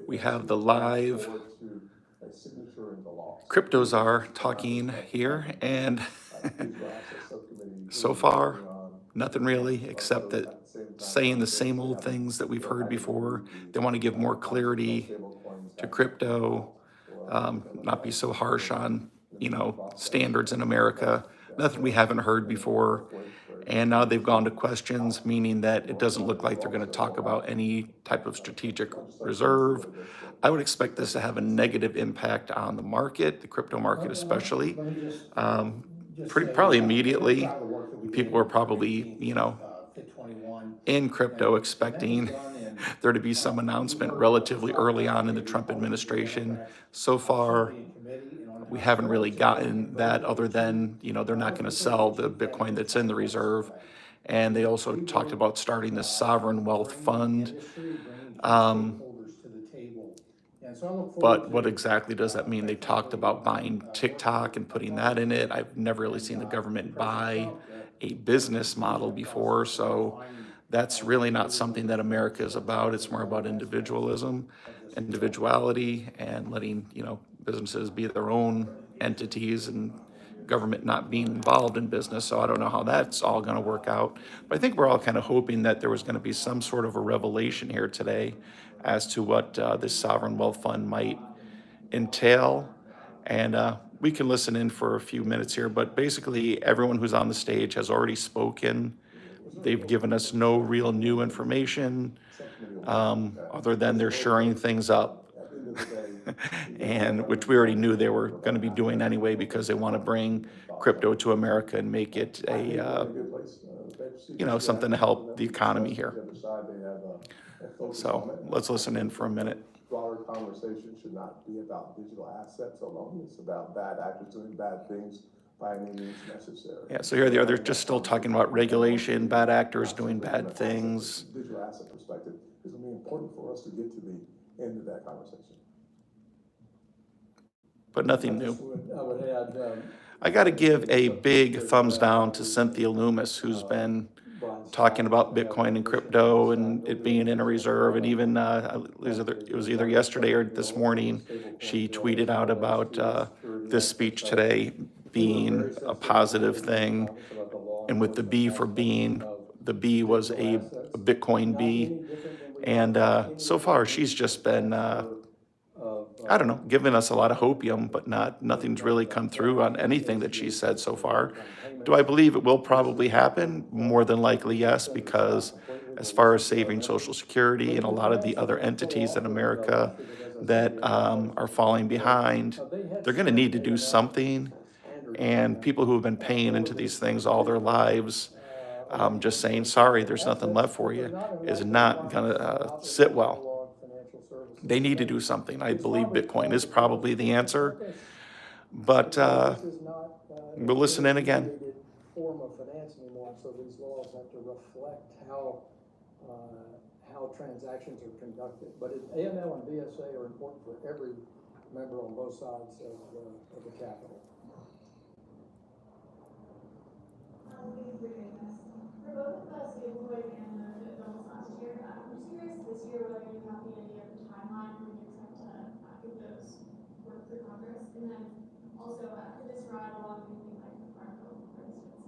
We have the live Crypto Czar talking here, and so far, nothing really, except that saying the same old things that we've heard before. They want to give more clarity to crypto, not be so harsh on, standards in America. Nothing we haven't heard before. And now they've gone to questions, meaning that it doesn't look like they're going to talk about any type of strategic reserve. I would expect this to have a negative impact on the market, the crypto market especially. Um, Probably immediately, people are probably, in crypto expecting there to be some announcement relatively early on in the Trump administration. So far, we haven't really gotten that other than, they're not going to sell the Bitcoin that's in the reserve. And they also talked about starting the sovereign wealth fund. Um, but what exactly does that mean? They talked about buying TikTok and putting that in it. I've never really seen the government buy a business model before. So that's really not something that America is about. It's more about individualism, individuality, and letting, businesses be their own entities and government not being involved in business. So I don't know how that's all going to work out. But I think we're all kind of hoping that there was going to be some sort of a revelation here today as to what this sovereign wealth fund might entail. And we can listen in for a few minutes here, but basically everyone who's on the stage has already spoken. They've given us no real new information, other than they're shoring things up. And which we already knew they were going to be doing anyway, because they want to bring crypto to America and make it a, something to help the economy here. So let's listen in for a minute. Broader conversation should not be about digital assets alone. It's about bad actors doing bad things by any means necessary. Yeah, so here they are, they're just still talking about regulation, bad actors doing bad things. Digital asset perspective is going to be important for us to get to the end of that conversation. But nothing new. I would add, I got to give a big thumbs down to Cynthia Loomis, who's been talking about Bitcoin and crypto and it being in a reserve. And even it was either yesterday or this morning, she tweeted out about this speech today being a positive thing. And with the B for being, the B was a Bitcoin B. And so far, she's just been, I don't know, giving us a lot of hopium, but nothing's really come through on anything that she said so far. Do I believe it will probably happen? More than likely, yes, because as far as saving Social Security and a lot of the other entities in America that are falling behind, they're going to need to do something. And people who have been paying into these things all their lives, just saying, sorry, there's nothing left for you, is not going to sit well. They need to do something. I believe Bitcoin is probably the answer, but we'll listen in again. Form of finance anymore, so these laws have to reflect how transactions are conducted. But AML and BSA are important for every member on both sides of the Capitol. For both the stablecoin and the bills last year, I'm just curious this year whether you have any idea of the timeline when you expect to get those work through Congress, and then also could this ride along anything like the farm bill, for instance,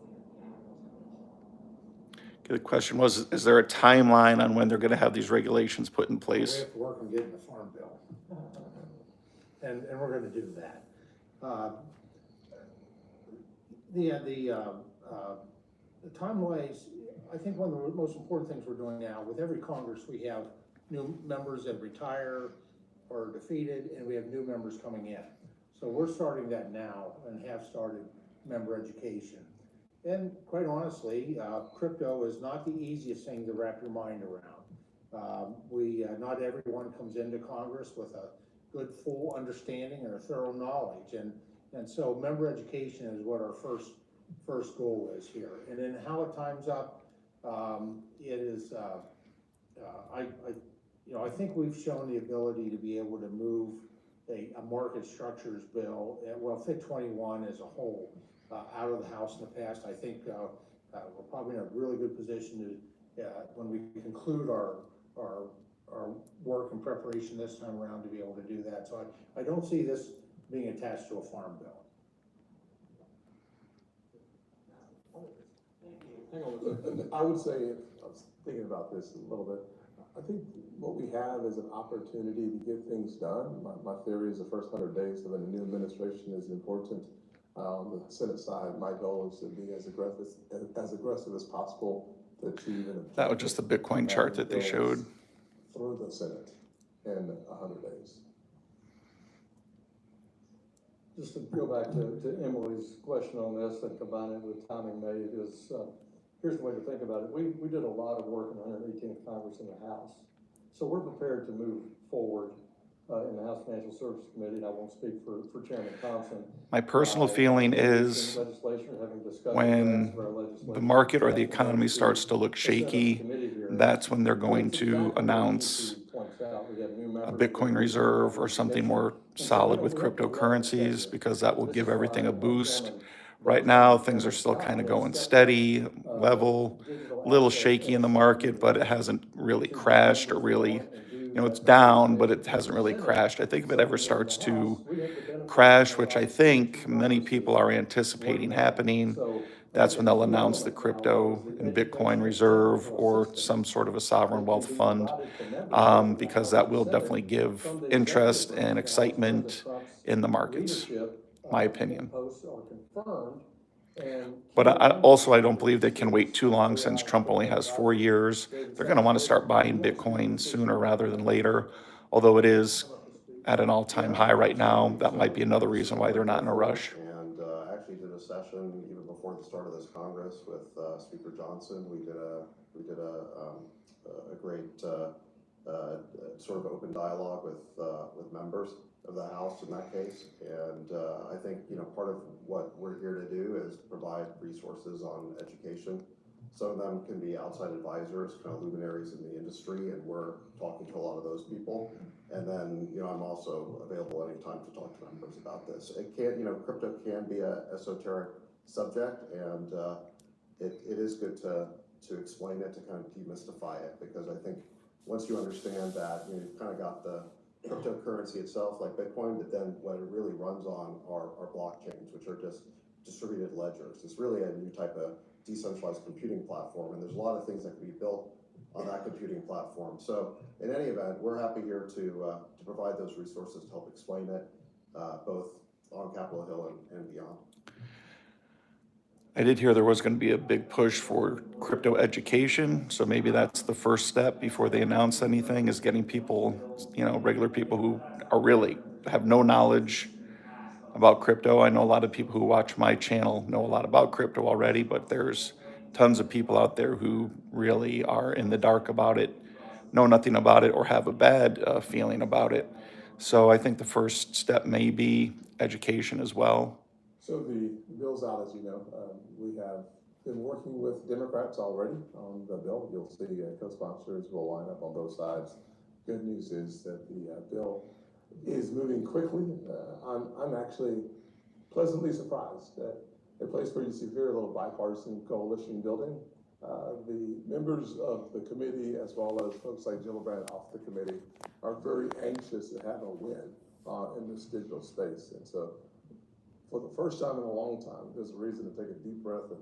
The question was, is there a timeline on when they're going to have these regulations put in place? We have to work on getting the farm bill, and we're going to do that. The time-wise, I think one of the most important things we're doing now, with every Congress, we have new members that retire or are defeated, and we have new members coming in. So we're starting that now and have started member education. And quite honestly, crypto is not the easiest thing to wrap your mind around. Not everyone comes into Congress with a good full understanding or thorough knowledge, and so member education is what our first goal is here. And then how it times up, it is I think we've shown the ability to be able to move a market structures bill, FIT 21 as a whole, out of the House in the past. I think we're probably in a really good position to when we conclude our our work and preparation this time around to be able to do that. So I don't see this being attached to a farm bill. I would say, I was thinking about this a little bit, I think what we have is an opportunity to get things done. My theory is the first 100 days of a new administration is important. On the Senate side, my goal is to be as aggressive as possible to achieve an That was just the Bitcoin chart that they showed. through the Senate in 100 days. Just to go back to Emily's question on this and combine it with timing made is, here's the way to think about it. We did a lot of work in the 118th Congress in the House. So we're prepared to move forward in the House Financial Services Committee, and I won't speak for Chairman Thompson. My personal feeling is when the market or the economy starts to look shaky, that's when they're going to announce a Bitcoin reserve or something more solid with cryptocurrencies, because that will give everything a boost. Right now, things are still kind of going steady, level, a little shaky in the market, but it hasn't really crashed or really, it's down, but it hasn't really crashed. I think if it ever starts to crash, which I think many people are anticipating happening, that's when they'll announce the crypto and Bitcoin reserve or some sort of a sovereign wealth fund, because that will definitely give interest and excitement in the markets, my opinion. But I don't believe they can wait too long, since Trump only has 4 years. They're going to want to start buying Bitcoin sooner rather than later, although it is at an all-time high right now. That might be another reason why they're not in a rush. And actually did a session even before the start of this Congress with Speaker Johnson. We did a great sort of open dialogue with members of the House in that case. And I think, part of what we're here to do is provide resources on education. Some of them can be outside advisors, kind of luminaries in the industry, and we're talking to a lot of those people. And then, I'm also available anytime to talk to members about this. It can, crypto can be an esoteric subject, and it is good to explain it, to kind of demystify it, because I think once you understand that, you've kind of got the cryptocurrency itself, like Bitcoin, but then what it really runs on are blockchains, which are just distributed ledgers. It's really a new type of decentralized computing platform, and there's a lot of things that can be built on that computing platform. So in any event, we're happy here to provide those resources to help explain it, both on Capitol Hill and beyond. I did hear there was going to be a big push for crypto education, so maybe that's the first step before they announce anything, is getting people, regular people who are really have no knowledge about crypto. I know a lot of people who watch my channel know a lot about crypto already, but there's tons of people out there who really are in the dark about it, know nothing about it, or have a bad feeling about it. So I think the first step may be education as well. So the bill's out, as you know. We have been working with Democrats already on the bill. You'll see co-sponsors will line up on both sides. Good news is that the bill is moving quickly. I'm actually pleasantly surprised at a place where you see very little bipartisan coalition building. The members of the committee, as well as folks like Gillibrand off the committee, are very anxious to have a win in this digital space. And so for the first time in a long time, there's a reason to take a deep breath and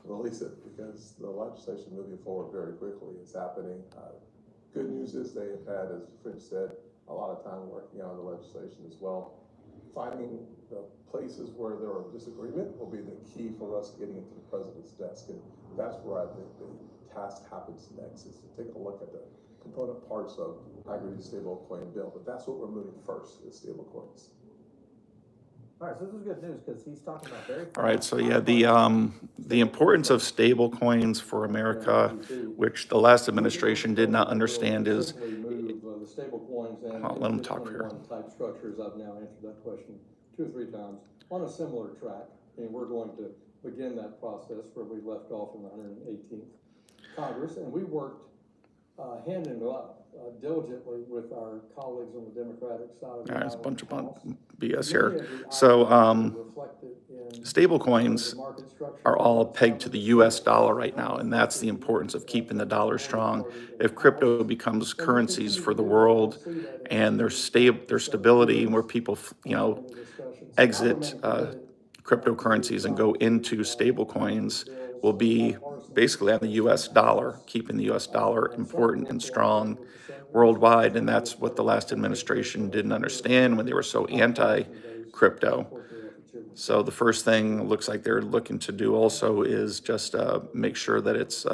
release it, because the legislation moving forward very quickly. It's happening. Good news is they have had, as French said, a lot of time working on the legislation as well. Finding the places where there are disagreement will be the key for us getting it to the president's desk. And that's where I think the task happens next, is to take a look at the component parts of hybrid stablecoin bill. But that's what we're moving first, is stablecoins. All right, so this is good news, because he's talking about very. All right, so yeah, the importance of stable coins for America, which the last administration did not understand, is. The stable coins and Let him talk here. type structures. I've now answered that question 2 or 3 times on a similar track. And we're going to begin that process where we left off in the 118th Congress, and we worked hand in glove diligently with our colleagues on the Democratic side of the There's a aisle. bunch of House. BS Many here. of the So, items are reflected in stable the coins market structure are all that's pegged to happening. the US dollar right now, and that's the importance of keeping the dollar strong. If crypto becomes currencies for the world and their stability and where people, exit cryptocurrencies and go into stable coins will be basically on the US dollar, keeping the US dollar important and strong worldwide. And that's what the last administration didn't understand when they were so anti-crypto. So the first thing it looks like they're looking to do also is just make sure that it's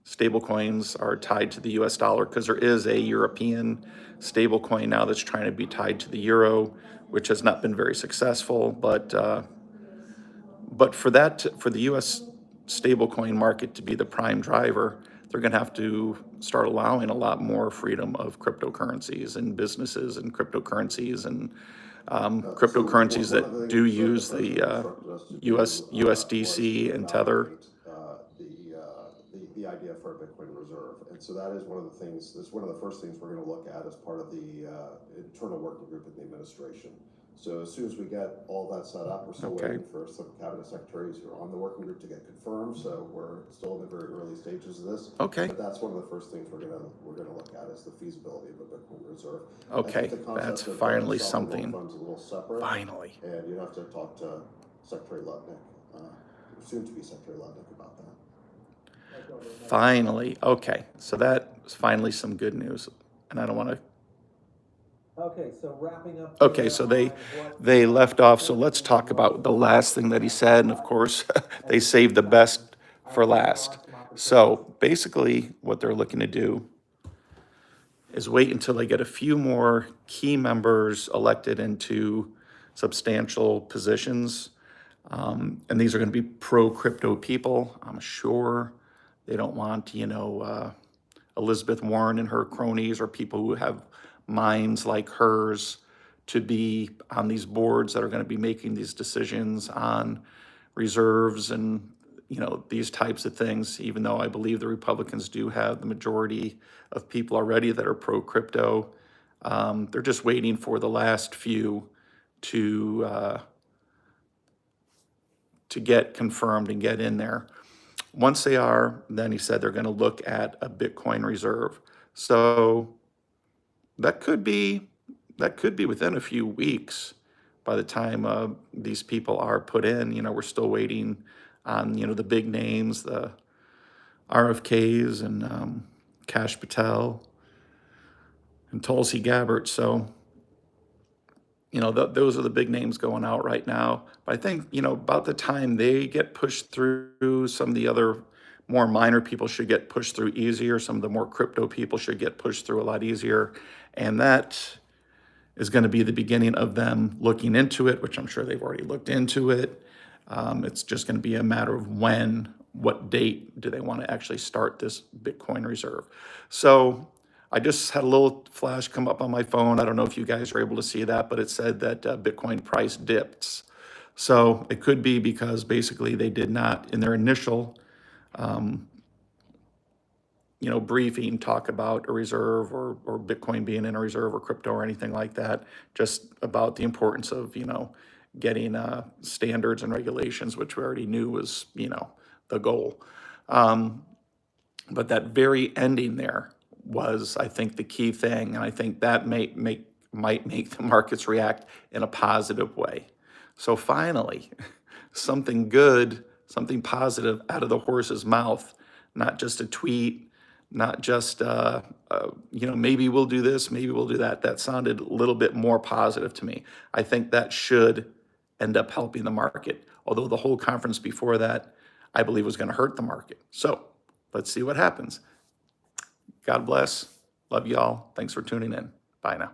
stable coins are tied to the US dollar, because there is a European stable coin now that's trying to be tied to the euro, which has not been very successful. But for the US stablecoin market to be the prime driver, they're going to have to start allowing a lot more freedom of cryptocurrencies and businesses and cryptocurrencies and cryptocurrencies that do use the USDC and Tether. The idea for a Bitcoin reserve. And so that is one of the things, that's one of the first things we're going to look at as part of the internal working group in the administration. So as soon as we get all that set up, we're still waiting for some cabinet secretaries who are on the working group to get confirmed. So we're still in the very early stages of this. Okay. But that's one of the first things we're gonna look at is the feasibility of a Bitcoin reserve. Okay, that's finally something. Funds a little separate. Finally. And you have to talk to Secretary Lutnick, soon to be Secretary Lutnick about that. Finally. Okay, so that's finally some good news. And I don't want to. Okay, so wrapping up. Okay, so they left off. So let's talk about the last thing that he said. And of course, they saved the best for last. So basically, what they're looking to do is wait until they get a few more key members elected into substantial positions. And these are going to be pro-crypto people, I'm sure. They don't want, Elizabeth Warren and her cronies or people who have minds like hers to be on these boards that are going to be making these decisions on reserves and, these types of things, even though I believe the Republicans do have the majority of people already that are pro-crypto. They're just waiting for the last few to get confirmed and get in there. Once they are, then he said they're going to look at a Bitcoin reserve. So that could be within a few weeks by the time these people are put in. We're still waiting on, the big names, the RFKs and Kash Patel and Tulsi Gabbard. So, those are the big names going out right now. But I think, about the time they get pushed through, some of the other more minor people should get pushed through easier. Some of the more crypto people should get pushed through a lot easier. And that is going to be the beginning of them looking into it, which I'm sure they've already looked into it. It's just going to be a matter of what date do they want to actually start this Bitcoin reserve. So I just had a little flash come up on my phone. I don't know if you guys are able to see that, but it said that Bitcoin price dipped. So it could be because basically they did not, in their initial briefing, talk about a reserve or Bitcoin being in a reserve or crypto or anything like that, just about the importance of, getting standards and regulations, which we already knew was, the goal. But that very ending there was, I think, the key thing. And I think that might make the markets react in a positive way. So finally, something good, something positive out of the horse's mouth, not just a tweet, not just, maybe we'll do this, maybe we'll do that. That sounded a little bit more positive to me. I think that should end up helping the market. Although the whole conference before that, I believe, was going to hurt the market. So let's see what happens. God bless. Love y'all. Thanks for tuning in. Bye now.